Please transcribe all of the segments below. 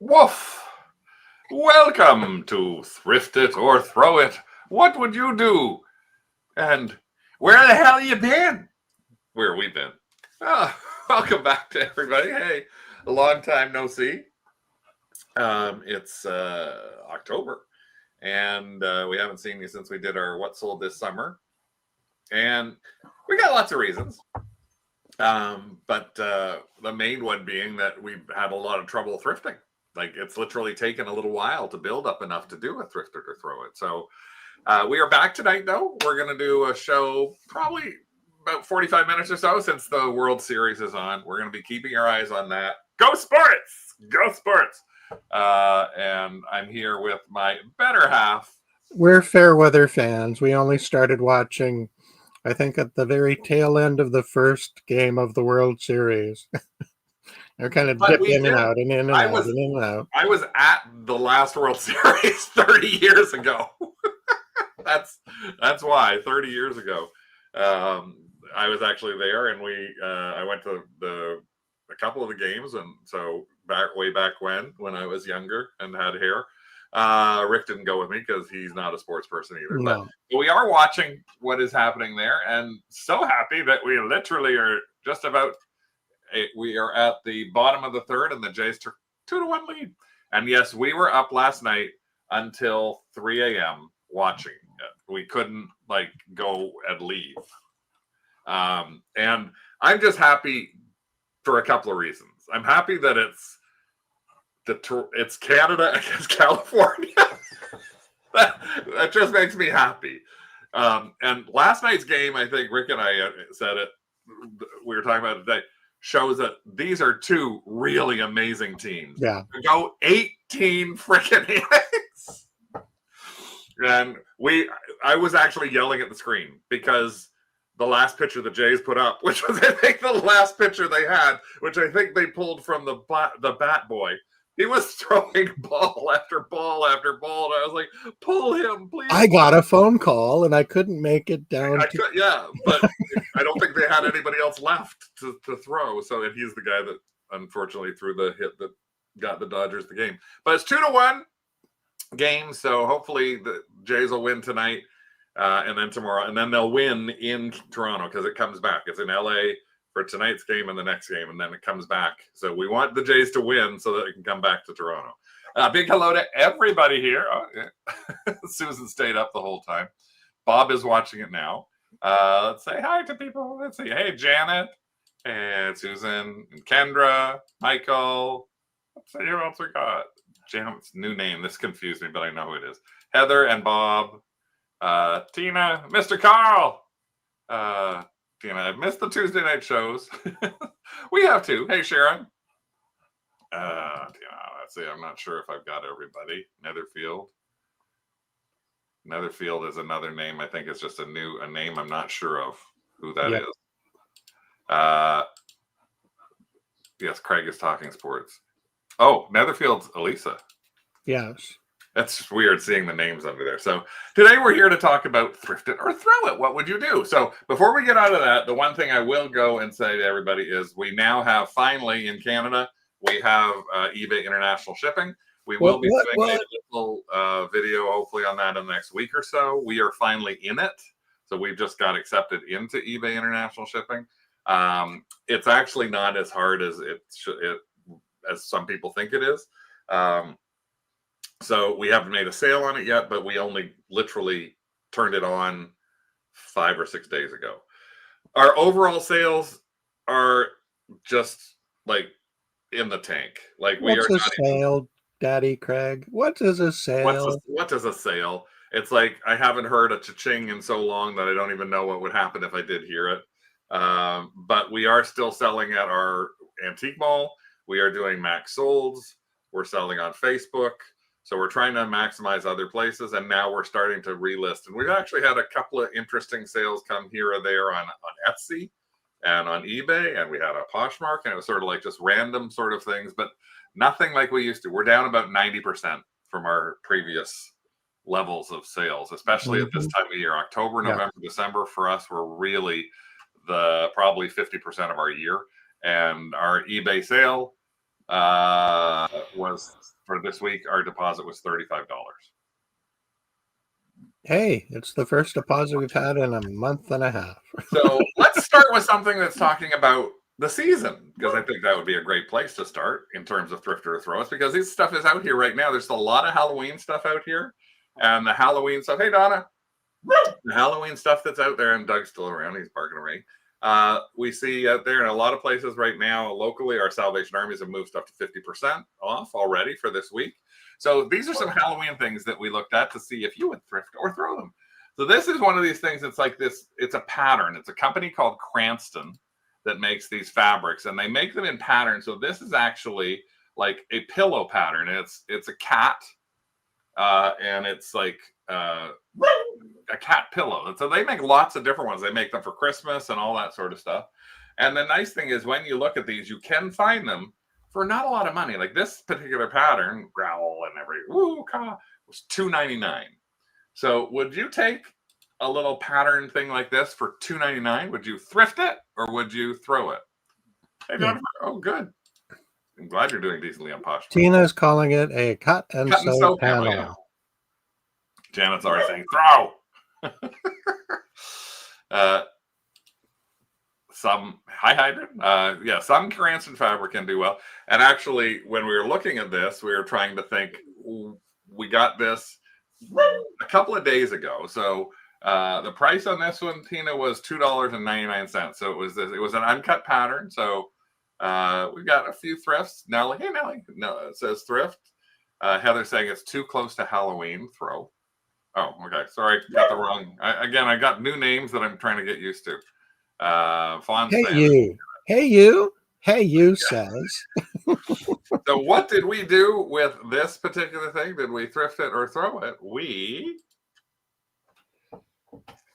Woof! Welcome to Thrift It or Throw It. What would you do? And where the hell you been? Where we been? Welcome back to everybody. Hey, a long time no see. It's October, and we haven't seen you since we did our What Sold This Summer. And we got lots of reasons. But the main one being that we've had a lot of trouble thrifting. Like it's literally taken a little while to build up enough to do a Thrift It or Throw It. So we are back tonight, though. We're going to do a show probably about 45 minutes or so since the World Series is on. We're going to be keeping our eyes on that. Go Sports! Go Sports! And I'm here with my better half. We're fair weather fans. We only started watching, I think, at the very tail end of the first game of the World Series. They're kind of dip in and out and in and out and in and out. I was at the last World Series 30 years ago. That's why 30 years ago. I was actually there, and I went to a couple of the games, and so way back when I was younger and had hair. Rick didn't go with me because he's not a sports person either. No. But we are watching what is happening there, and so happy that we literally are just about. We are at the bottom of the third, and the Jays took 2-1 lead. And yes, we were up last night until 3 a.m. watching it. We couldn't go and leave. And I'm just happy for a couple of reasons. I'm happy that it's Canada against California. that just makes me happy. And last night's game, I think Rick and I said it. We were talking about it today. Shows that these are two really amazing teams. Yeah. Go 18 freaking innings. And I was actually yelling at the screen because the last picture the Jays put up, which was I think the last picture they had, which I think they pulled from the bat boy. He was throwing ball after ball after ball, and I was like, "Pull him, please." I got a phone call, and I couldn't make it down. Yeah, but I don't think they had anybody else left to throw. So, and he's the guy that unfortunately threw the hit that got the Dodgers the game. But it's 2-1 game, so hopefully the Jays will win tonight, and then tomorrow, and then they'll win in Toronto because it comes back. It's in LA for tonight's game and the next game, and then it comes back. So we want the Jays to win so that it can come back to Toronto. Big hello to everybody here. Oh, yeah. Susan stayed up the whole time. Bob is watching it now. Let's say hi to people. Let's see. Hey, Janet and Susan and Kendra, Michael. Let's see who else we got. Janet's new name. This confused me, but I know who it is. Heather and Bob. Tina, Mr. Carl. Tina, I've missed the Tuesday night shows. We have to. Hey, Sharon. Let's see. I'm not sure if I've got everybody. Netherfield is another name. I think it's just a name. I'm not sure of who that is. Yes, Craig is talking sports. Oh, Netherfield's Elisa. Yes. That's just weird seeing the names under there. So today we're here to talk about Thrift It or Throw It. What would you do? So before we get out of that, the one thing I will go and say to everybody is we now have finally in Canada, we have eBay international shipping. We will be doing a little video hopefully on that in the next week or so. We are finally in it. So we've just got accepted into eBay international shipping. It's actually not as hard as as some people think it is. So we haven't made a sale on it yet, but we only literally turned it on 5 or 6 days ago. Our overall sales are just in the tank. What's a sale, Daddy Craig? What is a sale? What is a sale? It's like I haven't heard a cha-ching in so long that I don't even know what would happen if I did hear it. But we are still selling at our antique mall. We are doing max solds. We're selling on Facebook. So we're trying to maximize other places, and now we're starting to relist. And we've actually had a couple of interesting sales come here or there on Etsy and on eBay, and we had a Poshmark, and it was sort of just random sort of things, but nothing like we used to. We're down about 90% from our previous levels of sales, especially at this time of year. October, November, December for us were really probably 50% of our year. And our eBay sale was for this week. Our deposit was $35. Hey, it's the first deposit we've had in a month and a half. So let's start with something that's talking about the season, because I think that would be a great place to start in terms of thrift or throw. It's because this stuff is out here right now. There's a lot of Halloween stuff out here, and the Halloween stuff. Hey, Donna, the Halloween stuff that's out there, and Doug's still around. He's barking away. We see out there in a lot of places right now, locally, our Salvation Armies have moved stuff to 50% off already for this week. So these are some Halloween things that we looked at to see if you would thrift or throw them. So this is one of these things. It's like this. It's a pattern. It's a company called Cranston that makes these fabrics, and they make them in patterns. So this is actually like a pillow pattern. It's a cat, and it's like a cat pillow. And so they make lots of different ones. They make them for Christmas and all that sort of stuff. And the nice thing is when you look at these, you can find them for not a lot of money. Like this particular pattern, growl and every was $2.99. So would you take a little pattern thing like this for $2.99? Would you thrift it or would you throw it? Hey, Jennifer. Oh, good. I'm glad you're doing decently on Posh. Tina's calling it a cut and sew panel. Yeah. Janet's already saying throw. Some high hydrant. Yeah, some Cranston fabric can do well. And actually, when we were looking at this, we were trying to think. We got this a couple of days ago. So the price on this one, Tina, was $2.99. So it was an uncut pattern. So we've got a few thrifts. Nellie, hey Nellie, no, it says thrift. Heather saying it's too close to Halloween. Throw. Oh, okay. Sorry, got the wrong. I got new names that I'm trying to get used to. Hey you says. So what did we do with this particular thing? Did we thrift it or throw it? We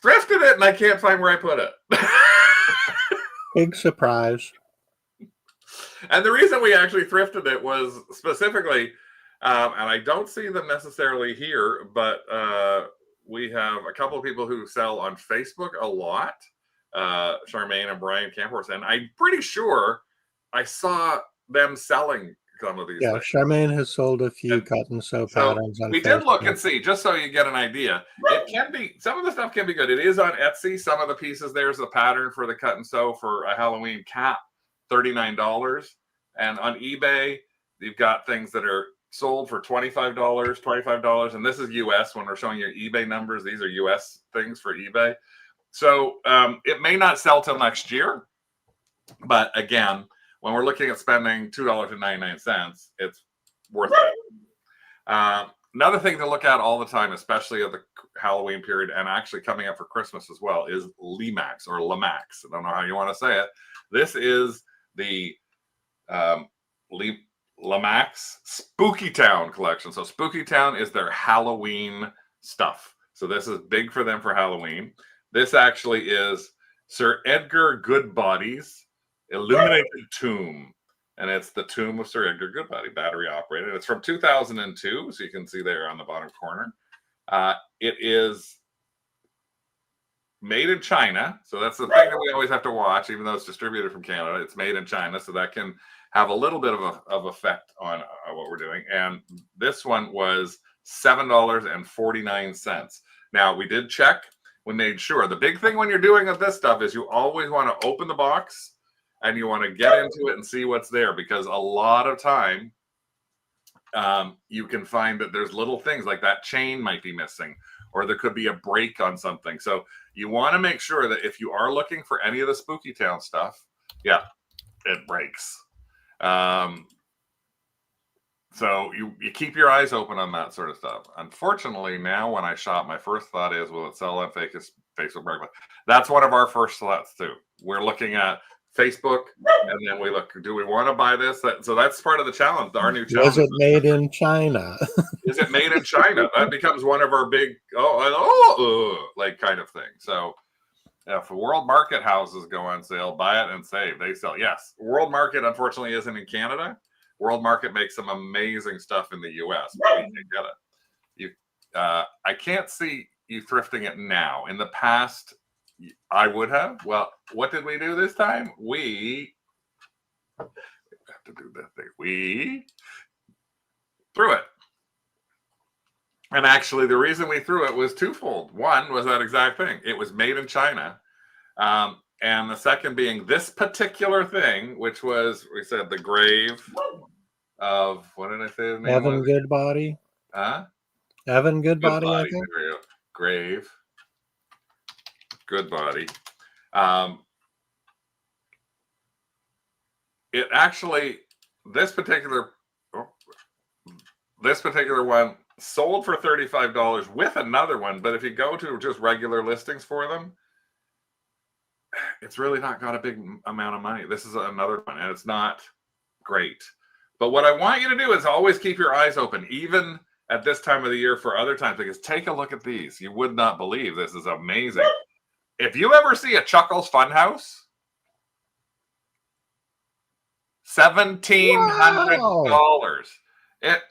thrifted it, and I can't find where I put it. Big surprise. And the reason we actually thrifted it was specifically, and I don't see them necessarily here, but we have a couple of people who sell on Facebook a lot, Charmaine and Brian Camphorse, and I'm pretty sure I saw them selling some of these things. Charmaine has sold a few cut and sew patterns on we Facebook. did look and see, just so you get an idea. It can be, some of the stuff can be good. It is on Etsy. Some of the pieces, there's the pattern for the cut and sew for a Halloween cat, $39. And on eBay, you've got things that are sold for $25. And this is US. When we're showing you eBay numbers, these are US things for eBay. So it may not sell till next year. But again, when we're looking at spending $2.99, it's worth it. Another thing to look at all the time, especially at the Halloween period and actually coming up for Christmas as well, is Lemax or Lemax. I don't know how you want to say it. This is the Lemax Spooky Town collection. So Spooky Town is their Halloween stuff. So this is big for them for Halloween. This actually is Sir Edgar Goodbody's Illuminated Tomb, and it's the tomb of Sir Edgar Goodbody, battery operated. It's from 2002, so you can see there on the bottom corner. It is made in China, so that's the thing that we always have to watch, even though it's distributed from Canada. It's made in China, so that can have a little bit of effect on what we're doing. And this one was $7.49. Now, we did check. We made sure. The big thing when you're doing this stuff is you always want to open the box and you want to get into it and see what's there, because a lot of time you can find that there's little things like that chain might be missing, or there could be a break on something. So you want to make sure that if you are looking for any of the Spooky Town stuff, yeah, it breaks. So you keep your eyes open on that sort of stuff. Unfortunately, now when I shop, my first thought is, will it sell on Facebook Marketplace? That's one of our first thoughts too. We're looking at Facebook, and then we look, do we want to buy this? So that's part of the challenge. Our new challenge. Is it made in China? Is it made in China? That becomes one of our big, like kind of thing. So if World Market houses go on sale, buy it and save. They sell. Yes. World Market, unfortunately, isn't in Canada. World Market makes some amazing stuff in the US, but we can get it. I can't see you thrifting it now. In the past, I would have. Well, what did we do this time? We have to do that thing. We threw it. And actually, the reason we threw it was twofold. One was that exact thing. It was made in China. And the second being this particular thing, which was, we said, the grave of, what did I say his name Evan was? Goodbody. Huh? Evan Goodbody, I think. There we go. Grave. Goodbody. It actually, this particular one sold for $35 with another one, but if you go to just regular listings for them, it's really not got a big amount of money. This is another one, and it's not great. But what I want you to do is always keep your eyes open, even at this time of the year for other times, because take a look at these. You would not believe this is amazing. If you ever see a Chuckles Funhouse, $1,700.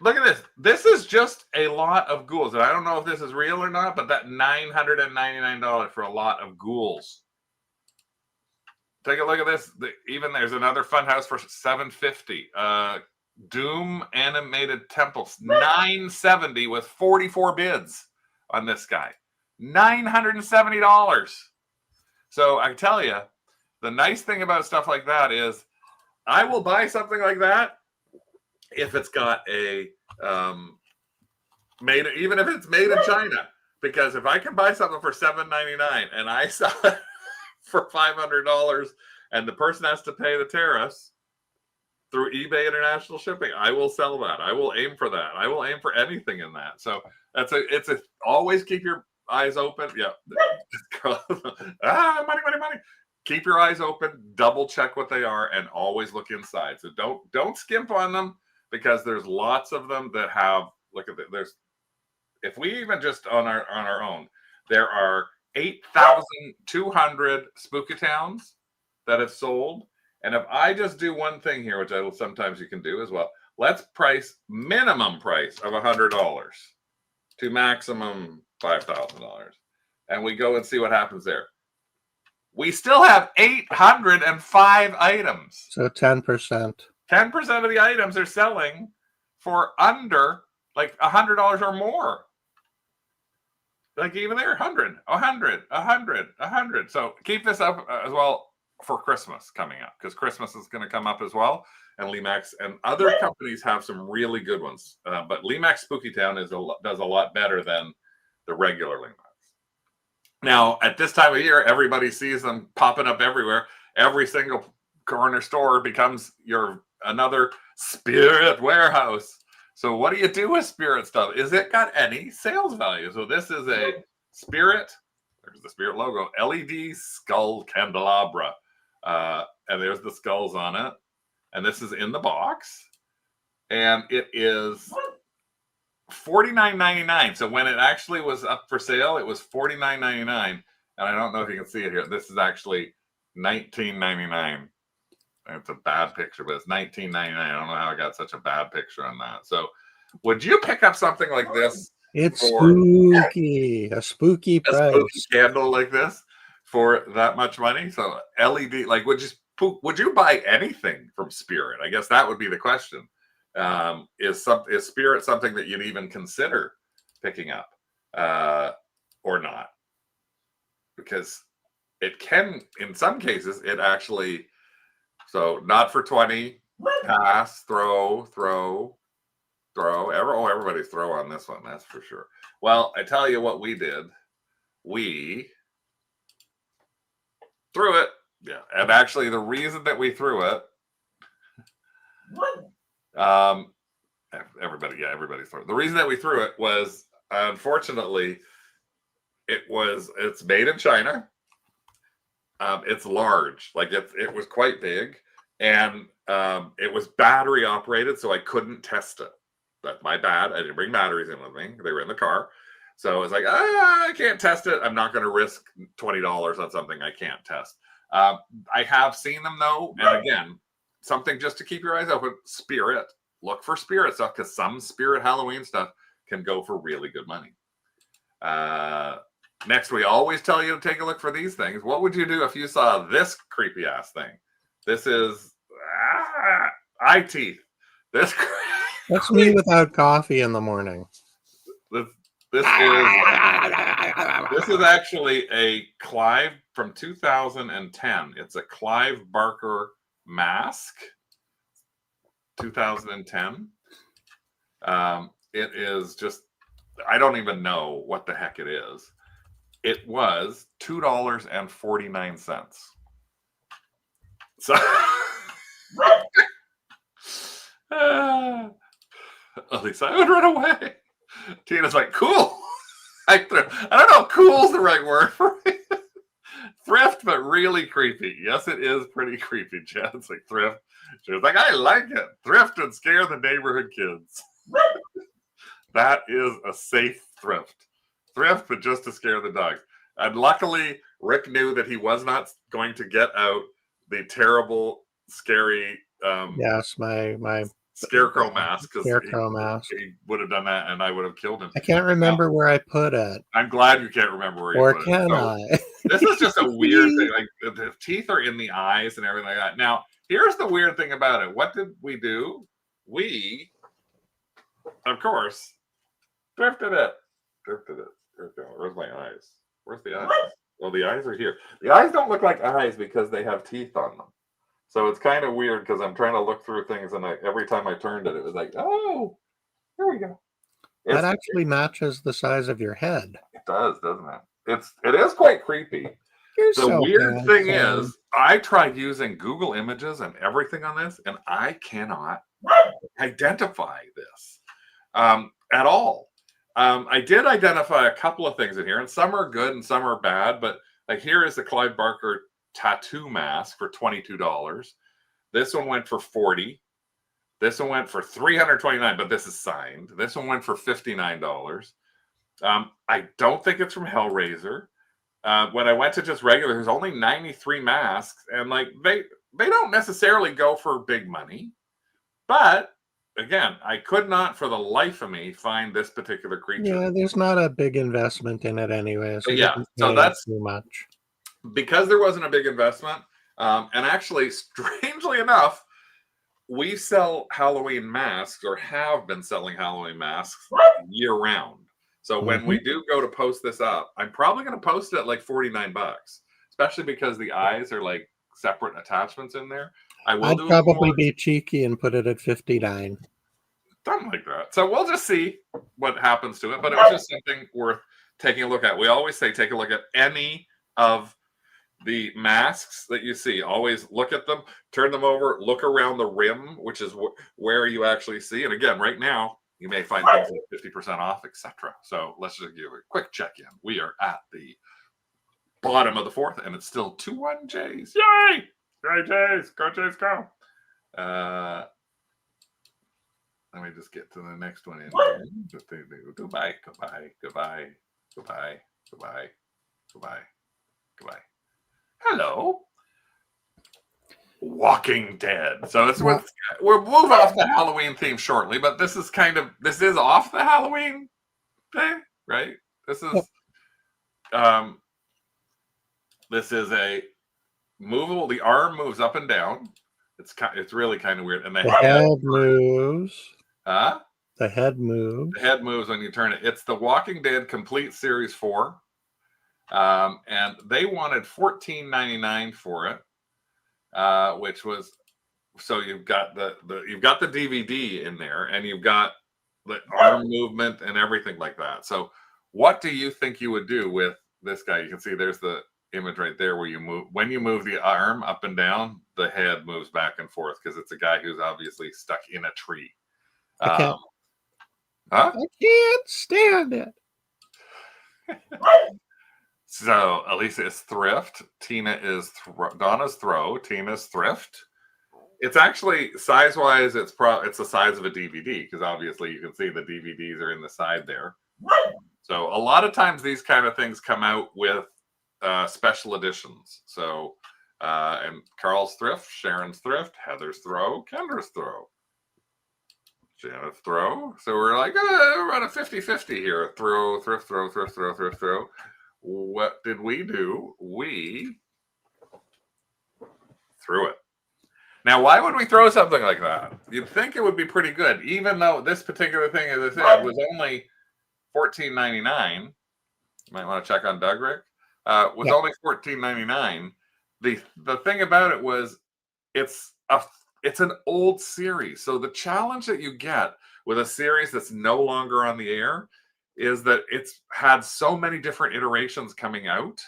Look at this. This is just a lot of ghouls. And I don't know if this is real or not, but that $999 for a lot of ghouls. Take a look at this. Even there's another Funhouse for $750. Doom animated temples, $970 with 44 bids on this guy. $970. So I tell you, the nice thing about stuff like that is I will buy something like that if it's got a even if it's made in China, because if I can buy something for $7.99 and I sell it for $500 and the person has to pay the tariffs through eBay international shipping, I will sell that. I will aim for that. I will aim for anything in that. So it's always keep your eyes open. Yeah. Money. Keep your eyes open, double check what they are, and always look inside. So don't skimp on them, because there's lots of them that have, look at it, if we even just on our own, there are 8,200 Spooky Towns that have sold. And if I just do one thing here, which sometimes you can do as well, let's price minimum price of $100 to maximum $5,000. And we go and see what happens there. We still have 805 items. So 10%. 10% of the items are selling for under like $100 or more. Like even there, 100. So keep this up as well for Christmas coming up, because Christmas is going to come up as well. And Lemax and other companies have some really good ones. But Lemax Spooky Town does a lot better than the regular Lemax. Now, at this time of year, everybody sees them popping up everywhere. Every single corner store becomes another spirit warehouse. So what do you do with spirit stuff? Is it got any sales value? So this is a spirit. There's the spirit logo. LED skull candelabra. And there's the skulls on it. And this is in the box. And it is $49.99. So when it actually was up for sale, it was $49.99. And I don't know if you can see it here. This is actually $19.99. It's a bad picture, but it's $19.99. I don't know how I got such a bad picture on that. So would you pick up something like this? It's spooky. A spooky price. A spooky candle like this for that much money? So LED, like would you buy anything from Spirit? I guess that would be the question. Is Spirit something that you'd even consider picking up or not? Because it can, in some cases, it actually, so not for 20, pass, throw. Everybody's throw on this one, that's for sure. Well, I tell you what we did. We threw it. Yeah. And actually the reason that we threw it, everybody's threw it. The reason that we threw it was, unfortunately, it's made in China. It's large, like it was quite big, and it was battery operated, so I couldn't test it. That's my bad. I didn't bring batteries in with me. They were in the car. So it's like, I can't test it. I'm not going to risk $20 on something I can't test. I have seen them though. And again, something just to keep your eyes open, Spirit. Look for Spirit stuff, because some Spirit Halloween stuff can go for really good money. Next, we always tell you to take a look for these things. What would you do if you saw this creepy ass thing? This is, eye teeth. This That's me without coffee in the morning. this is actually a Clive from 2010. It's a Clive Barker mask, 2010. It is just, I don't even know what the heck it is. It was $2.49. So at least I would run away. Tina's like, cool. I don't know if cool's the right word for it. Thrift, but really creepy. Yes, it is pretty creepy, Jen. It's like thrift. She was like, I like it. Thrift would scare the neighborhood kids. That is a safe thrift. Thrift, but just to scare the dogs. And luckily, Rick knew that he was not going to get out the terrible, scary yes, my scarecrow mask, because he would have done that and I would have killed him. I can't remember where I put it. I'm glad you can't remember where you put it. Or can I? This is just a weird thing. Like the teeth are in the eyes and everything like that. Now, here's the weird thing about it. What did we do? We, of course, thrifted it. Where's my eyes? Where's the eyes? Well, the eyes are here. The eyes don't look like eyes because they have teeth on them. So it's kind of weird because I'm trying to look through things, and every time I turned it, it was like, oh, here we go. That actually matches the size of your head. It does, doesn't it? It is quite creepy. The weird thing is, I tried using Google Images and everything on this, and I cannot identify this at all. I did identify a couple of things in here, and some are good and some are bad, but like here is the Clive Barker tattoo mask for $22. This one went for $40. This one went for $329, but this is signed. This one went for $59. I don't think it's from Hellraiser. When I went to just regular, there's only 93 masks, and like they don't necessarily go for big money. But again, I could not for the life of me find this particular creature. Yeah, there's not a big investment in it anyway. So yeah, so that's too much. Because there wasn't a big investment. And actually, strangely enough, we sell Halloween masks, or have been selling Halloween masks year round. So when we do go to post this up, I'm probably going to post it at like $49, especially because the eyes are like separate attachments in there. I'd probably be cheeky and put it at $59. Something like that. So we'll just see what happens to it. But it was just something worth taking a look at. We always say take a look at any of the masks that you see. Always look at them, turn them over, look around the rim, which is where you actually see. And again, right now, you may find things at 50% off, etc. So let's just give a quick check-in. We are at the bottom of the fourth, and it's still 2-1 Jays. Yay! Yay, Jays! Go, Jays, go! Let me just get to the next one in here. Goodbye, goodbye, goodbye, goodbye, goodbye, goodbye, goodbye. Hello. Walking Dead. So it's we'll move off the Halloween theme shortly, but this is off the Halloween thing, right? This is a movable. The arm moves up and down. It's really kind of weird. And the head moves. Huh? The head moves. The head moves when you turn it. It's the Walking Dead Complete Series 4. And they wanted $14.99 for it, which was, so you've got the DVD in there, and you've got the arm movement and everything like that. So what do you think you would do with this guy? You can see there's the image right there where when you move the arm up and down, the head moves back and forth because it's a guy who's obviously stuck in a tree. I can't stand it. So Elisa is Thrift. Tina is Donna's Throw. Tina's Thrift. It's actually size-wise, it's the size of a DVD because obviously you can see the DVDs are in the side there. So a lot of times these kind of things come out with special editions. So and Carl's Thrift, Sharon's Thrift, Heather's Throw, Kendra's Throw, Janet's Throw. So we're like, we're on a 50-50 here. Throw, thrift, throw, thrift, throw, thrift, throw. What did we do? We threw it. Now, why would we throw something like that? You'd think it would be pretty good, even though this particular thing, as I said, was only $14.99. You might want to check on Doug, Rick. Was only $14.99. The thing about it was it's an old series. So the challenge that you get with a series that's no longer on the air is that it's had so many different iterations coming out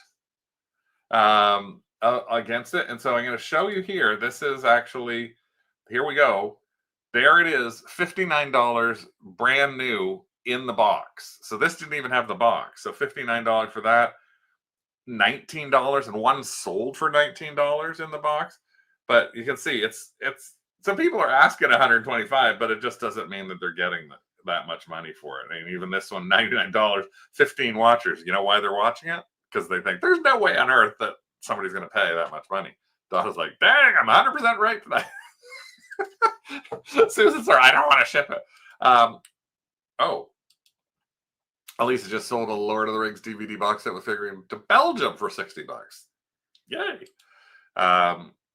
against it. And so I'm going to show you here. This is actually, here we go. There it is, $59 brand new in the box. So this didn't even have the box. So $59 for that, $19, and one sold for $19 in the box. But you can see it's some people are asking $125, but it just doesn't mean that they're getting that much money for it. I mean, even this one, $99, 15 watchers. You know why they're watching it? Because they think there's no way on earth that somebody's going to pay that much money. Donna's like, dang, I'm 100% right tonight. Susan, sorry, I don't want to ship it. Elisa just sold a Lord of the Rings DVD box set with figurine to Belgium for $60. Yay.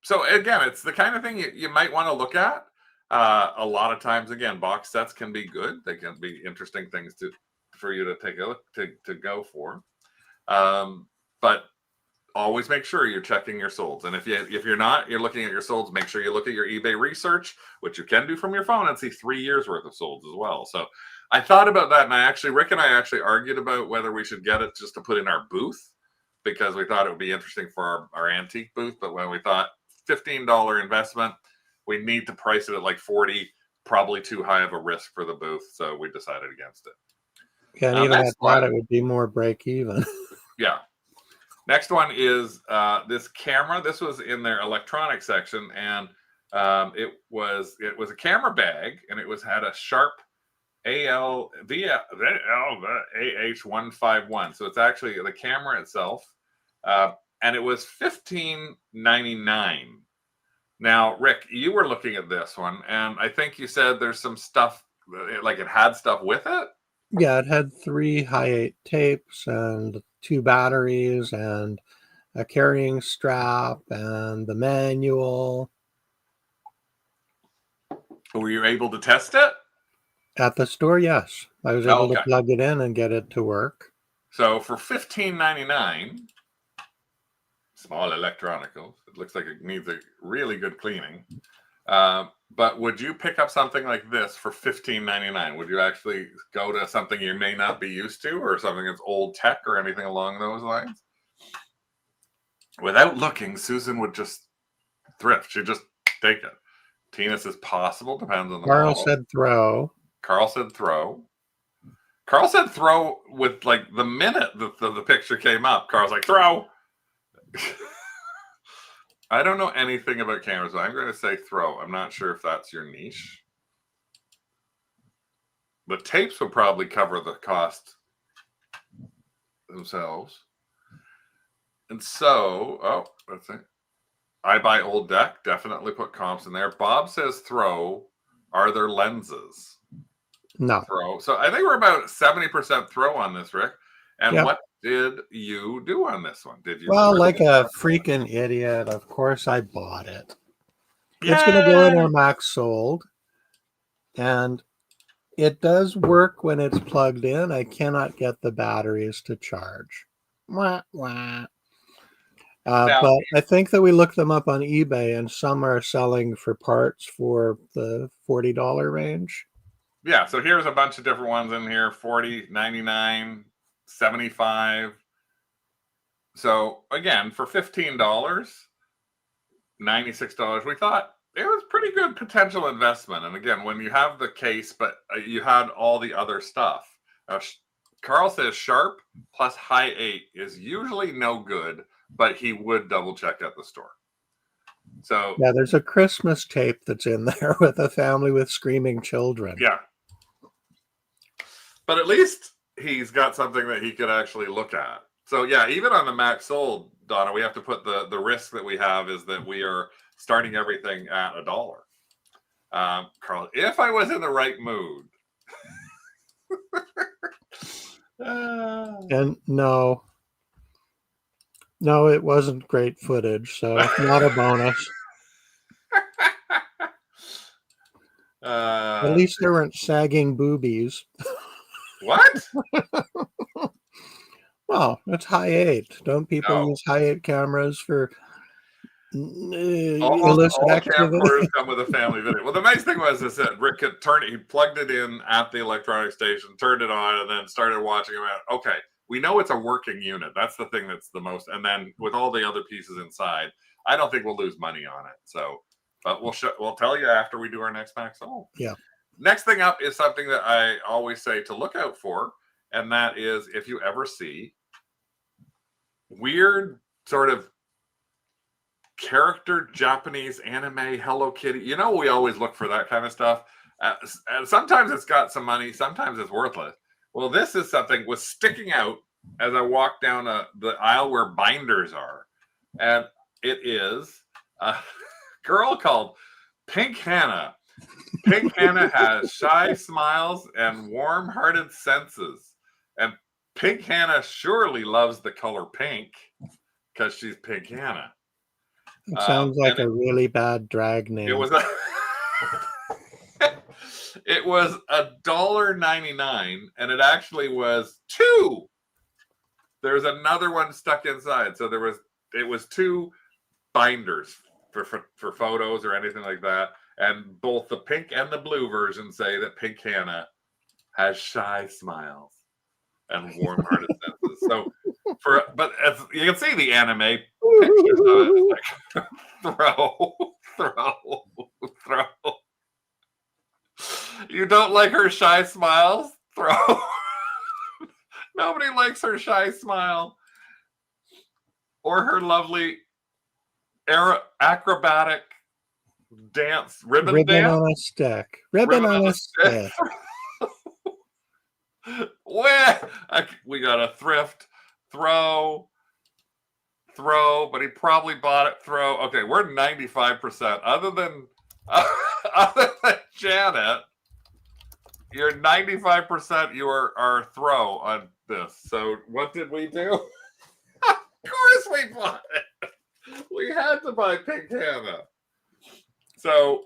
So again, it's the kind of thing you might want to look at. A lot of times, again, box sets can be good. They can be interesting things for you to take a look to go for. But always make sure you're checking your solds. And if you're not, you're looking at your solds, make sure you look at your eBay research, which you can do from your phone, and see 3 years worth of solds as well. So I thought about that, and Rick and I actually argued about whether we should get it just to put in our booth, because we thought it would be interesting for our antique booth. But when we thought $15 investment, we need to price it at like 40, probably too high of a risk for the booth. So we decided against it. Yeah, and even I thought it would be more break even. Yeah. Next one is this camera. This was in their electronic section, and it was a camera bag, and it had a Sharp AH151. So it's actually the camera itself, and it was $15.99. Now, Rick, you were looking at this one, and I think you said there's some stuff, like it had stuff with it. Yeah, it had 3 high-8 tapes and 2 batteries and a carrying strap and the manual. Were you able to test it? At the store, yes. I was able to plug it in and get it to work. So for $15.99, small electronicals, it looks like it needs a really good cleaning. But would you pick up something like this for $15.99? Would you actually go to something you may not be used to, or something that's old tech or anything along those lines? Without looking, Susan would just thrift. She'd just take it. Tina says possible, depends on the Carl model. said throw. Carl said throw. Carl said throw with like the minute the picture came up. Carl's like, throw. I don't know anything about cameras, but I'm going to say throw. I'm not sure if that's your niche. The tapes will probably cover the cost themselves. And so, that's it. I buy old deck. Definitely put comps in there. Bob says throw. Are there lenses? No. Throw. So I think we're about 70% throw on this, Rick. And what did you do on this one? Did you? Well, like a freaking idiot, of course I bought it. Yay! It's going to go in our max sold. And it does work when it's plugged in. I cannot get the batteries to charge. Wah, wah. But I think that we looked them up on eBay, and some are selling for parts for the $40 range. Yeah, so here's a bunch of different ones in here: 40, 99, 75. So again, for $15, $96, we thought it was pretty good potential investment. And again, when you have the case, but you had all the other stuff. Carl says Sharp plus high 8 is usually no good, but he would double check at the store. So yeah, there's a Christmas tape that's in there with a family with screaming children. Yeah. But at least he's got something that he could actually look at. So yeah, even on the max sold, Donna, we have to put the risk that we have is that we are starting everything at $1. Carl, if I was in the right mood. And no, it wasn't great footage, so not a bonus. At least there weren't sagging boobies. What? Well, it's high 8. Don't people No. use high 8 cameras for Almost illicit all activity? camcorders come with a family video. Well, the nice thing was that Rick could turn it. He plugged it in at the electronic station, turned it on, and then started watching it. Okay, we know it's a working unit. That's the thing that's the most. And then with all the other pieces inside, I don't think we'll lose money on it. So, but we'll tell you after we do our next Max Sold. Yeah. Next thing up is something that I always say to look out for, and that is if you ever see weird sort of character Japanese anime Hello Kitty. You know, we always look for that kind of stuff. Sometimes it's got some money, sometimes it's worthless. Well, this is something was sticking out as I walked down the aisle where binders are. And it is a girl called Pink Hannah. Pink Hannah has shy smiles and warm-hearted senses. And Pink Hannah surely loves the color pink because she's Pink Hannah. It sounds like a really bad drag name. It was it was $1.99, and it actually was 2. There's another one stuck inside, so it was 2 binders for photos or anything like that, and both the pink and the blue version say that Pink Hannah has shy smiles and warm-hearted senses. So, but as you can see, the anime pictures of it is like throw. You don't like her shy smiles? Throw. Nobody likes her shy smile or her lovely acrobatic dance ribbon dance. On a stick. Ribbon on a stick. We got a thrift, throw, but he probably bought it, throw. Okay, we're 95%. Other than Janet, you're 95%. You are our throw on this. So what did we do? Of course we bought it. We had to buy Pink Hannah. So.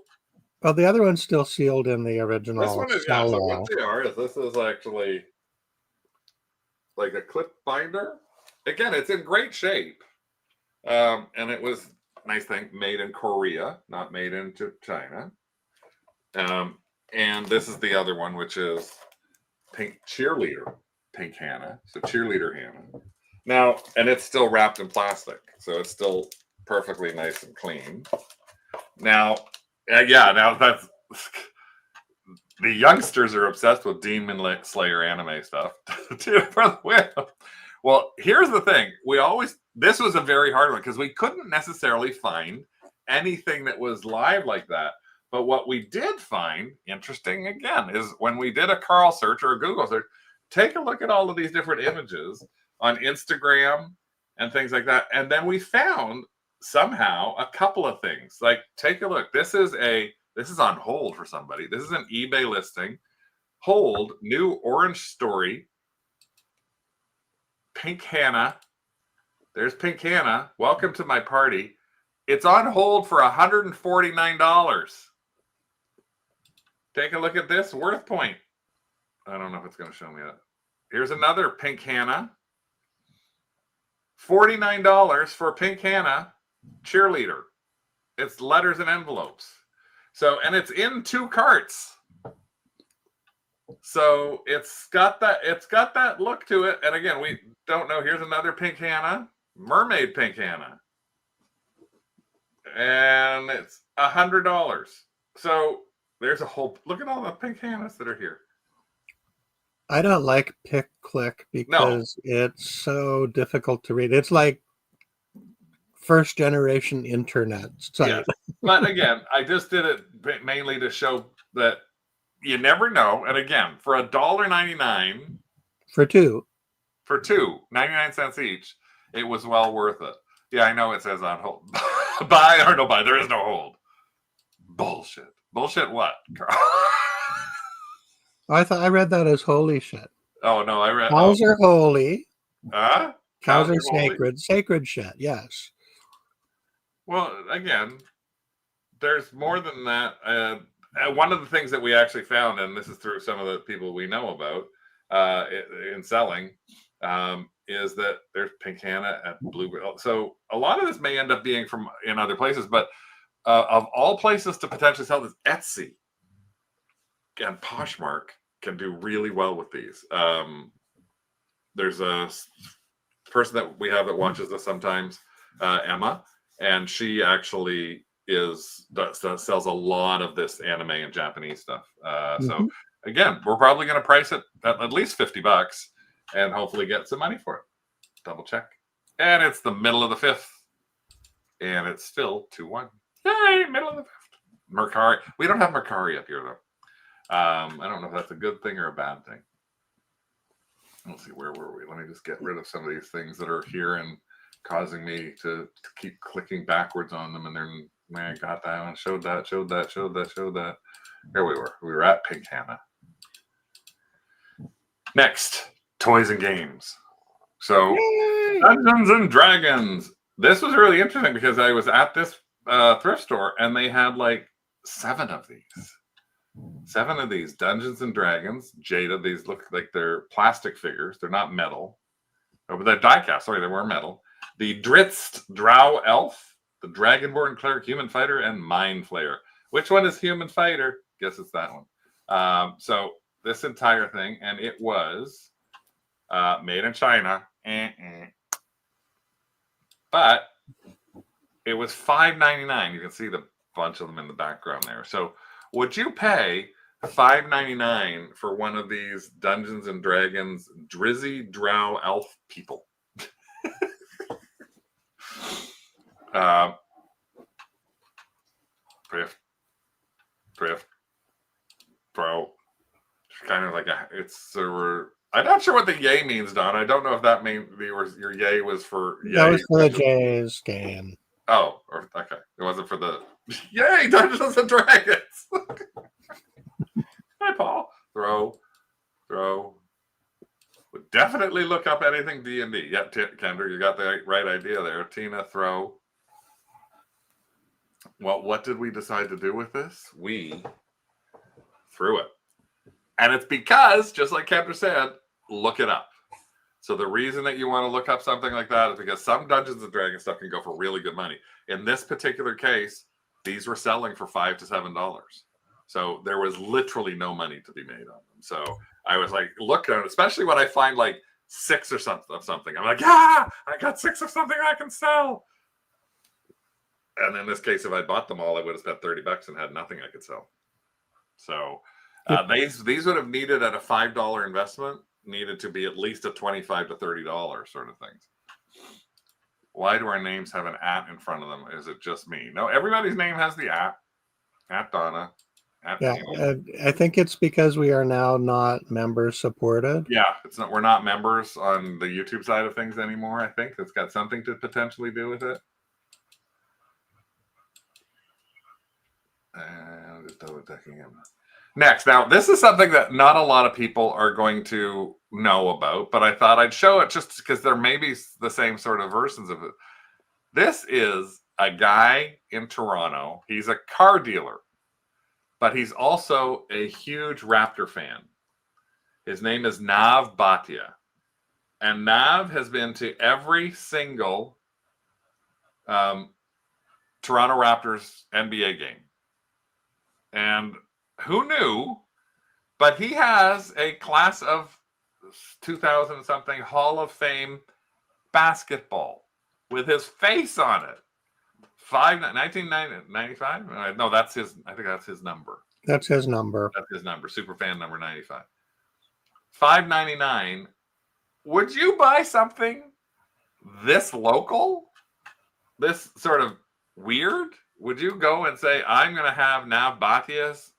Well, the other one's still sealed in the original. This one is, yeah, so what they are is this is actually like a clip binder. Again, it's in great shape. And it was, nice thing, made in Korea, not made into China. And this is the other one, which is Pink Cheerleader, Pink Hannah. So Cheerleader Hannah. Now, and it's still wrapped in plastic. So it's still perfectly nice and clean. Now, now that's the youngsters are obsessed with Demon Slayer anime stuff. Well, here's the thing. This was a very hard one because we couldn't necessarily find anything that was live like that. But what we did find, interesting again, is when we did a Carl search or a Google search, take a look at all of these different images on Instagram and things like that. And then we found somehow a couple of things. Like, take a look. This is on hold for somebody. This is an eBay listing. Hold, new orange story. Pink Hannah. There's Pink Hannah. Welcome to my party. It's on hold for $149. Take a look at this worth point. I don't know if it's going to show me that. Here's another Pink Hannah. $49 for Pink Hannah cheerleader. It's letters and envelopes. So, and it's in 2 carts. So it's got that look to it. And again, we don't know. Here's another Pink Hannah, mermaid Pink Hannah. And it's $100. So there's a whole, look at all the Pink Hannahs that are here. I don't like Pick Click because it's so difficult to read. It's like first generation internet. Yeah. But again, I just did it mainly to show that you never know. And again, for $1.99 for 2, 99 cents each, it was well worth it. Yeah, I know it says on hold. Buy or no buy. There is no hold. Bullshit. Bullshit what, Carl? I read that as holy shit. Oh, no, I read... Cows are holy. Huh? Cows are sacred. Holy? Sacred shit, yes. Well, again, there's more than that. one of the things that we actually found, and this is through some of the people we know about in selling, is that there's pink Hannah at blue. So a lot of this may end up being from in other places, but of all places to potentially sell this, Etsy and Poshmark can do really well with these. There's a person that we have that watches us sometimes, Emma, and she actually sells a lot of this anime and Japanese stuff. So again, we're probably going to price it at least $50 and hopefully get some money for it. Double check. And it's the middle of the 5th, and it's still 2-1. Yay, middle of the 5th. Mercari. We don't have Mercari up here, though. I don't know if that's a good thing or a bad thing. Let's see, where were we? Let me just get rid of some of these things that are here and causing me to keep clicking backwards on them. And then, man, I got that one. Showed that. There we were. We were at Pink Hannah. Next, toys and games. So, Dungeons and Dragons. This was really interesting because I was at this thrift store and they had like 7 of these. 7 of these Dungeons and Dragons. Jada, these look like they're plastic figures. They're not metal. Oh, but they're die cast. Sorry, they were metal. The Dritz Drow Elf, the Dragonborn Cleric, Human Fighter, and Mind Flayer. Which one is Human Fighter? Guess it's that one. So this entire thing, and it was made in China. But it was $5.99. You can see the bunch of them in the background there. So would you pay $5.99 for one of these Dungeons and Dragons Drizzy Drow Elf people? Thrift, bro. It's kind of like I'm not sure what the yay means, Don. I don't know if that means your yay was for yay. That was for the J's game. Oh, okay. It wasn't for the yay Dungeons and Dragons. Hi, Paul. Throw. Would definitely look up anything D&D. Yeah, Kendra, you got the right idea there. Tina, throw. Well, what did we decide to do with this? We threw it. And it's because, just like Kendra said, look it up. So the reason that you want to look up something like that is because some Dungeons and Dragons stuff can go for really good money. In this particular case, these were selling for $5 to $7. So there was literally no money to be made on them. So I was like, look at it, especially when I find like 6 or something. I'm like, yeah, I got 6 of something I can sell. And in this case, if I bought them all, I would have spent $30 and had nothing I could sell. So these would have needed at a $5 investment, needed to be at least a $25 to $30 sort of things. Why do our names have an @ in front of them? Is it just me? No, everybody's name has the @ Donna. I think it's because we are now not member supported. Yeah, we're not members on the YouTube side of things anymore. I think it's got something to potentially do with it. And just double checking him. Next, now this is something that not a lot of people are going to know about, but I thought I'd show it just because there may be the same sort of versions of it. This is a guy in Toronto. He's a car dealer, but he's also a huge Raptor fan. His name is Nav Bhatia. And Nav has been to every single Toronto Raptors NBA game. And who knew? But he has a class of 2000 something Hall of Fame basketball with his face on it. 1995? No, that's his. I think that's his number. That's his number. That's his number. Superfan number 95. $5.99. Would you buy something this local? This sort of weird? Would you go and say, I'm going to have Nav Bhatia's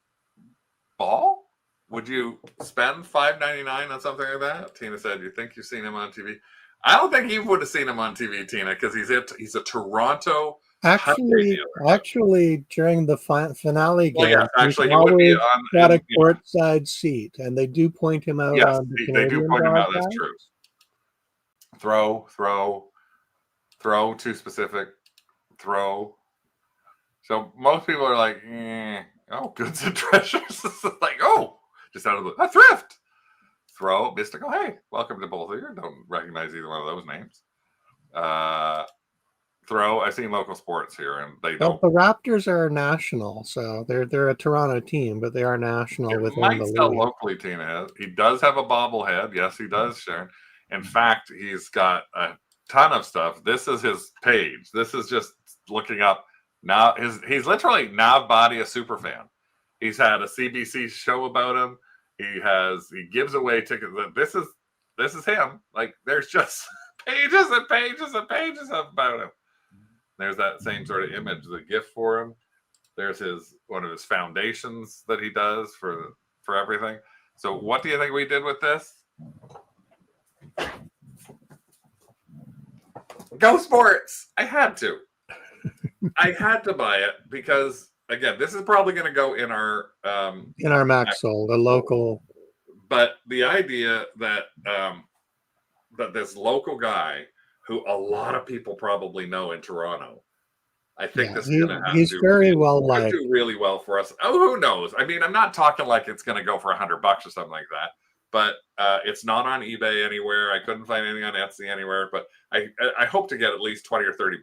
ball? Would you spend $5.99 on something like that? Tina said, you think you've seen him on TV? I don't think you would have seen him on TV, Tina, because he's a Toronto. Actually, during the finale game, he would be on, got a courtside seat, and they do point him out. Yes, on the they do point him out. That's true. Throw, too specific. Throw. So most people are like, oh, goods and treasures. Like, oh, just out of a thrift. Throw, mystical. Hey, welcome to both of you. Don't recognize either one of those names. Throw. I've seen local sports here, and they don't. The Raptors are national, so they're a Toronto team, but they are national It within might the sell league. locally, Tina. He does have a bobblehead. Yes, he does, Sharon. In fact, he's got a ton of stuff. This is his page. This is just looking up now. He's literally Nav Body, a super fan. He's had a CBC show about him. He gives away tickets. This is him. Like, there's just pages and pages and pages about him. There's that same sort of image, the gift for him. There's one of his foundations that he does for everything. So what do you think we did with this? Go sports! I had to. I had to buy it because, again, this is probably going to go in our Max Sold, a local. But the idea that that this local guy, who a lot of people probably know in Toronto, I think this is going to he's very well liked. Do really well for us. Oh, who knows? I mean, I'm not talking like it's going to go for $100 or something like that. But it's not on eBay anywhere. I couldn't find anything on Etsy anywhere. But I hope to get at least $20 or $30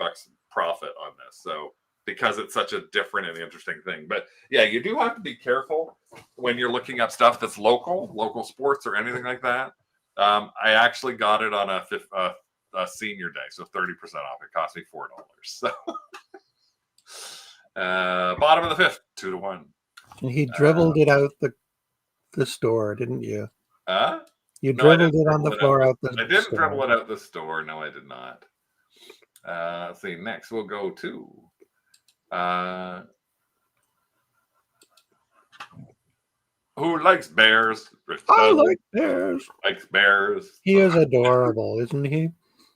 profit on this. So, because it's such a different and interesting thing. But yeah, you do have to be careful when you're looking up stuff that's local sports or anything like that. I actually got it on a senior day, so 30% off. It cost me $4. So bottom of the fifth, 2-1. And he dribbled it out the store, didn't you? You no, dribbled it on the floor out the store. I didn't dribble it out the store. No, I did not. Let's see. Next, we'll go to who likes bears? I like bears. Likes bears. He is adorable, isn't he?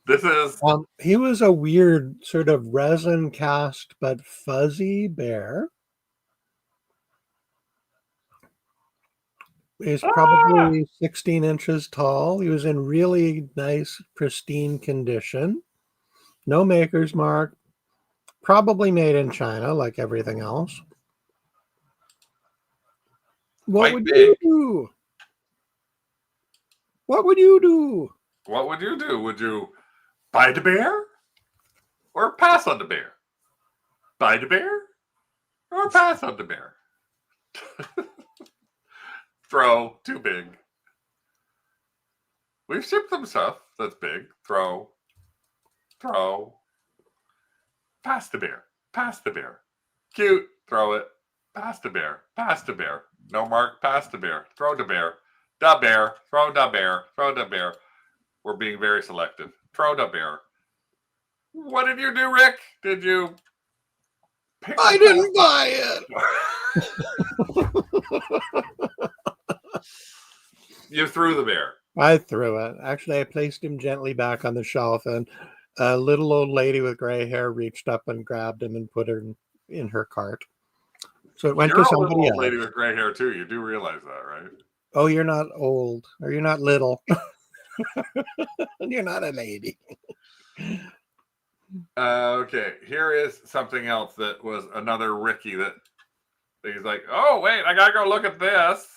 This is. He was a weird sort of resin cast but fuzzy bear. He's probably 16 inches tall. He was in really nice, pristine condition. No maker's mark. Probably made in China, like everything else. What would you do? What would you do? What would you do? Would you buy the bear or pass on the bear? Buy the bear or pass on the bear? Throw, too big. We've shipped them stuff that's big. Throw. Pass the bear. Pass the bear. Cute. Throw it. Pass the bear. Pass the bear. No mark. Pass the bear. Throw the bear. Da bear. Throw the bear. Throw the bear. We're being very selective. Throw the bear. What did you do, Rick? Did you pick I didn't buy it. You threw the bear. I threw it. Actually, I placed him gently back on the shelf, and a little old lady with gray hair reached up and grabbed him and put him in her cart. So it went to somebody else. You're a old lady with gray hair too. You do realize that, right? Oh, you're not old, or you're not little. You're not a lady. Okay, here is something else that was another Ricky that he's like, oh wait, I gotta go look at this.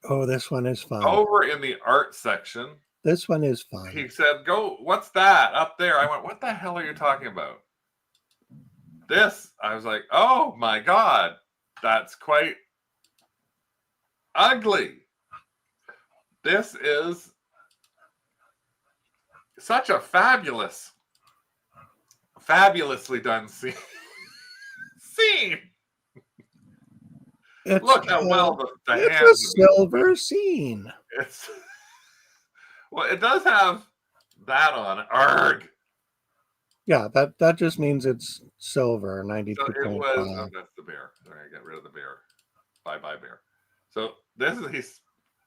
Oh, this one is fun. Over in the art section. This one is fun. He said, go, what's that up there? I went, what the hell are you talking about? This, I was like, oh my God, that's quite ugly. This is such a fabulously done scene. Look how well the it's hands. It's a silver scene. Well, it does have that on it. Arg. Yeah, that just means it's silver, 92.5. So it was. That's the bear. All right, get rid of the bear. Bye, bear. So he's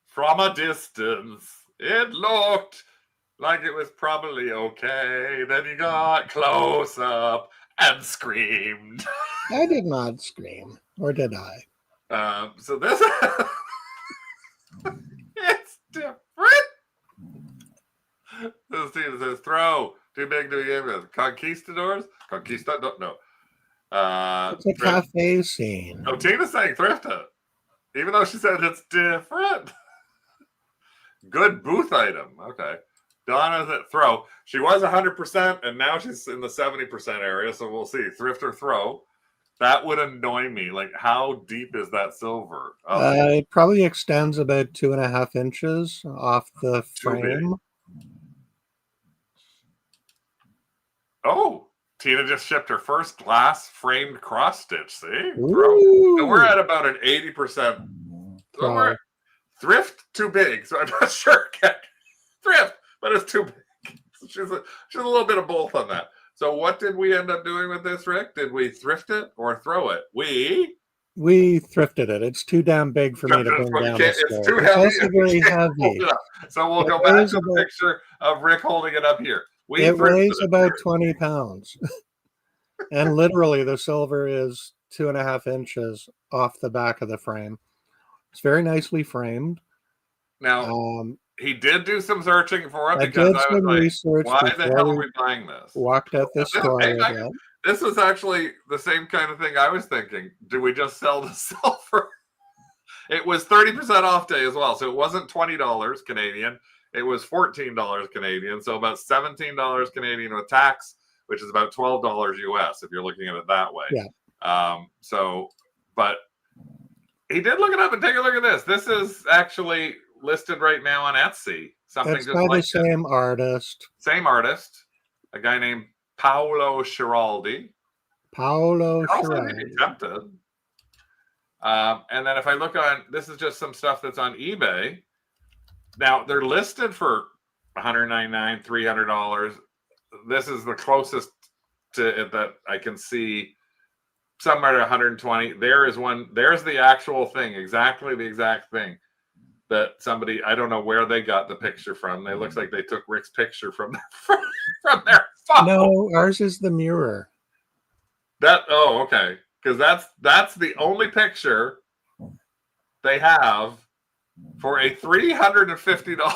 from a distance. It looked like it was probably okay. Then he got close up and screamed. I did not scream, or did I? So this it's different. This team says throw too big to begin with. Conquistadors? No. It's a cafe scene. Oh, Tina's saying thrift it, even though she said it's different. Good booth item. Okay. Donna's at throw. She was 100%, and now she's in the 70% area. So we'll see. Thrift or throw. That would annoy me. Like, how deep is that silver? Oh, It probably extends about 2.5 inches off the frame. Oh, Tina just shipped her first glass framed cross stitch. See? Throw. So we're at about an 80%. So we're thrift too big. So I'm not sure. Thrift, but it's too big. She's a little bit of both on that. So what did we end up doing with this, Rick? Did we thrift it or throw it? We thrifted it. It's too damn big for me to bring down the stairs. It's too heavy. It's also very heavy. So we'll go back to the picture of Rick holding it up here. It weighs about 20 pounds. And literally the silver is 2.5 inches off the back of the frame. It's very nicely framed. Now, he did do some searching for it I did some research. Why the hell are we buying this? Walked at the store. This was actually the same kind of thing I was thinking. Do we just sell the silver? It was 30% off day as well. So it wasn't $20 Canadian. It was $14 Canadian. So about $17 Canadian with tax, which is about $12 US if you're looking at it that way. Yeah. But he did look it up, and take a look at this. This is actually listed right now on Etsy. Something it's just by like the same artist. Same artist. A guy named Paolo Schiraldi. Paolo Schiraldi. Also be tempted. And then if I look on, this is just some stuff that's on eBay. Now they're listed for $199, $300. This is the closest to it that I can see. Somewhere at 120. There is one. There's the actual thing. Exactly the exact thing that somebody. I don't know where they got the picture from. It looks like they took Rick's picture from their phone. No, ours is the mirror. Okay. Because that's the only picture they have for a $350.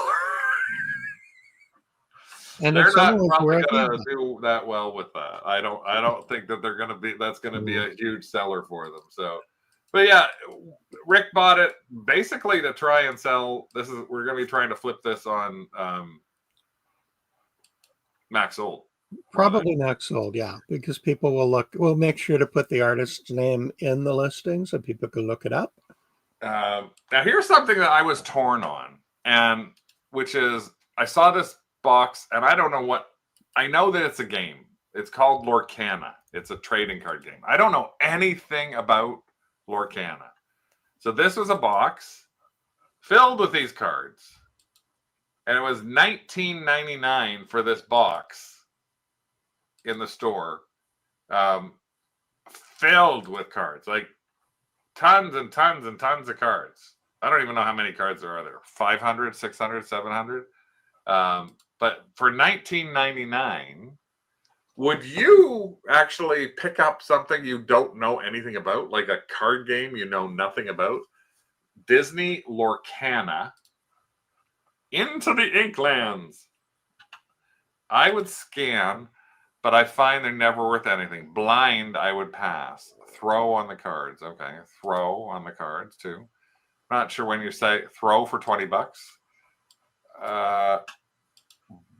And they're not probably going to do that well with that. I don't think that they're going to be. That's going to be a huge seller for them. So, but yeah, Rick bought it basically to try and sell. We're going to be trying to flip this on Max Sold. Probably Max Sold, yeah, because people will look. We'll make sure to put the artist's name in the listing so people can look it up. Now here's something that I was torn on, and which is I saw this box, and I don't know what. I know that it's a game. It's called Lorcana. It's a trading card game. I don't know anything about Lorcana. So this was a box filled with these cards, and it was $19.99 for this box in the store, filled with cards, like tons and tons and tons of cards. I don't even know how many cards there are there. 500, 600, 700. But for $19.99, would you actually pick up something you don't know anything about, like a card game you know nothing about? Disney Lorcana, Into the Inklands. I would scan, but I find they're never worth anything. Blind, I would pass. Throw on the cards. Okay, throw on the cards too. Not sure when you say throw for $20.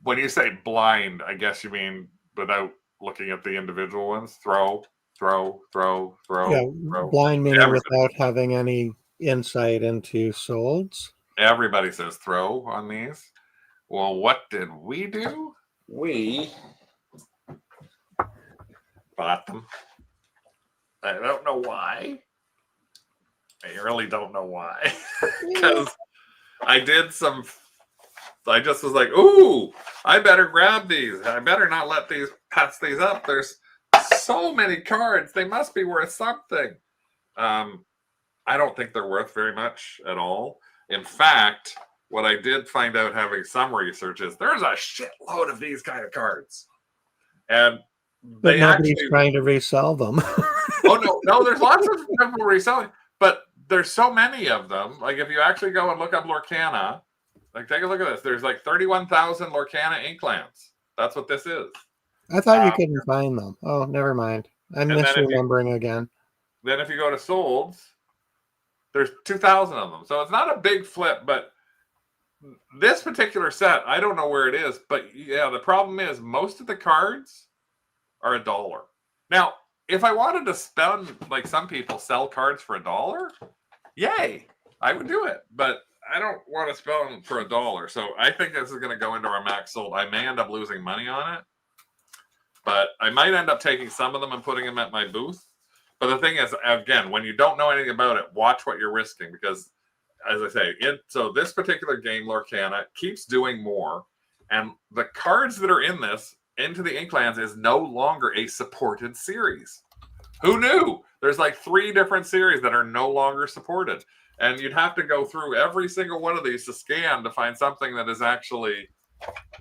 When you say blind, I guess you mean without looking at the individual ones. Throw. Yeah, throw. Blind meaning without having any insight into solds. Everybody says throw on these. Well, what did we do? We bought them. I don't know why. I really don't know why. Because I just was like, ooh, I better grab these. I better not let these pass these up. There's so many cards. They must be worth something. I don't think they're worth very much at all. In fact, what I did find out having some research is there's a shitload of these kind of cards. And but nobody's trying to resell them. no, there's lots of people reselling, but there's so many of them. Like if you actually go and look up Lorcana, like take a look at this. There's like 31,000 Lorcana Inklands. That's what this is. I thought you couldn't find them. Oh, never mind. I miss remembering again. Then if you go to Solds, there's 2,000 of them. So it's not a big flip, but this particular set, I don't know where it is, but yeah, the problem is most of the cards are $1. Now, if I wanted to spend, like some people sell cards for $1, yay, I would do it. But I don't want to spend for $1. So I think this is going to go into our max sold. I may end up losing money on it, but I might end up taking some of them and putting them at my booth. But the thing is, again, when you don't know anything about it, watch what you're risking because, as I say, so this particular game, Lorcana, keeps doing more. And the cards that are in this, Into the Inklands, is no longer a supported series. Who knew? There's like 3 different series that are no longer supported. And you'd have to go through every single one of these to scan to find something that is actually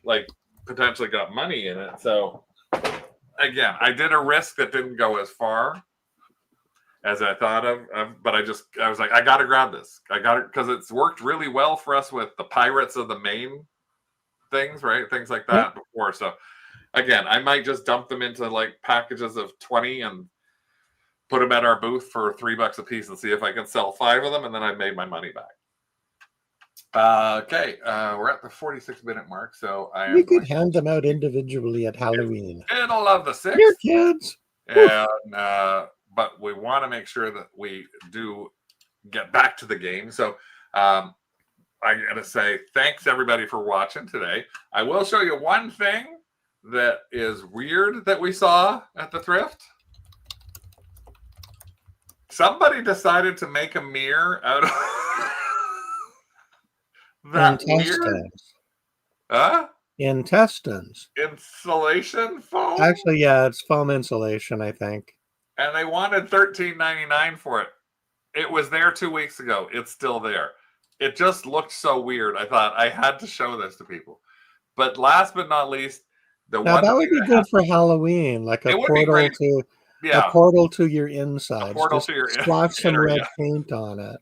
like potentially got money in it. So again, I did a risk that didn't go as far as I thought of, but I was like, I got to grab this. I got it because it's worked really well for us with the Pirates of the Main things, right? Things like that before. So again, I might just dump them into like packages of 20 and put them at our booth for $3 a piece and see if I can sell 5 of them, and then I made my money back. Okay, we're at the 46-minute mark, so we could hand them out individually at Halloween. Middle of the 6th. Here, kids. And but we want to make sure that we do get back to the game. So I'm going to say thanks everybody for watching today. I will show you one thing that is weird that we saw at the thrift. Somebody decided to make a mirror out of that intestines. Intestines. Insulation foam? Actually, yeah, it's foam insulation, I think. And they wanted $13.99 for it. It was there 2 weeks ago. It's still there. It just looked so weird. I thought I had to show this to people. But last but not least, that would be good for Halloween, like a portal to a portal to your insides. Portal to your splash some red paint on it.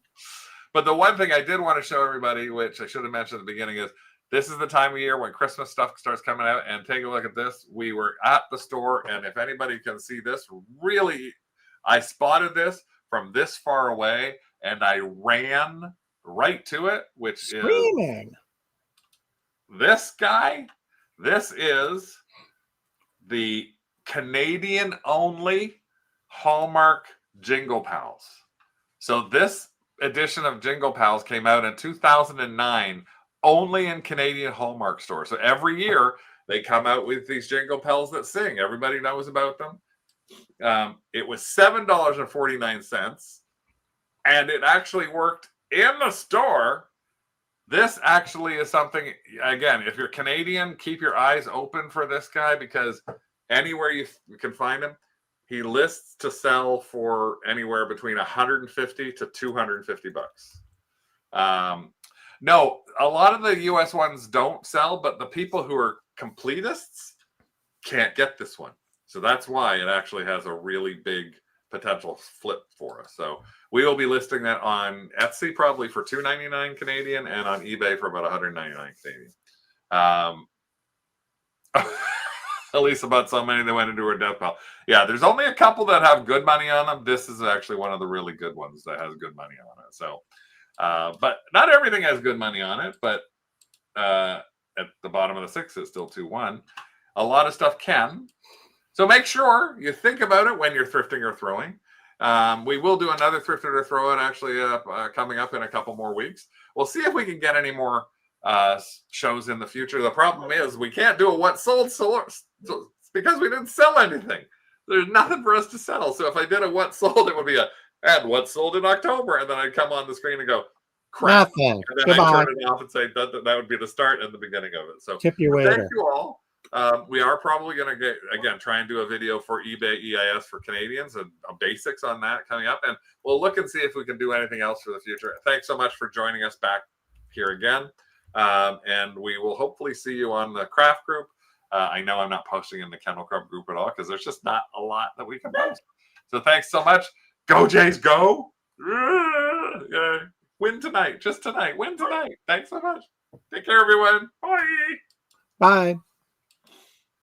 But the one thing I did want to show everybody, which I should have mentioned at the beginning, is this is the time of year when Christmas stuff starts coming out. And take a look at this. We were at the store, and if anybody can see this, really, I spotted this from this far away, and I ran right to it, which screaming. Is this guy. This is the Canadian-only Hallmark Jingle Pals. So this edition of Jingle Pals came out in 2009, only in Canadian Hallmark stores. So every year they come out with these Jingle Pals that sing. Everybody knows about them. It was $7.49, and it actually worked in the store. This actually is something, again, if you're Canadian, keep your eyes open for this guy because anywhere you can find him, he lists to sell for anywhere between $150 to $250. No, a lot of the US ones don't sell, but the people who are completists can't get this one. So that's why it actually has a really big potential flip for us. So we will be listing that on Etsy probably for $2.99 Canadian and on eBay for about $199 Canadian. At least about so many that went into her death pile. Yeah, there's only a couple that have good money on them. This is actually one of the really good ones that has good money on it. So, but not everything has good money on it. But at the bottom of the 6 is still 2-1. A lot of stuff can. So make sure you think about it when you're thrifting or throwing. We will do another thrifted or throw it actually coming up in a couple more weeks. We'll see if we can get any more shows in the future. The problem is we can't do a what sold because we didn't sell anything. There's nothing for us to sell. So if I did a what sold, it would be and what sold in October, and then I'd come on the screen and go crap. Nothing. And then I turn it off and say that would be the start and the beginning of it. So tip your waiter. Thank you all. We are probably going to try and do a video for eBay EIS for Canadians and basics on that coming up. And we'll look and see if we can do anything else for the future. Thanks so much for joining us back here again. And we will hopefully see you on the craft group. I know I'm not posting in the Kennel Club group at all because there's just not a lot that we can post. So thanks so much. Go Jays, go! Win tonight, just tonight. Win tonight. Thanks so much. Take care, everyone. Bye. Bye.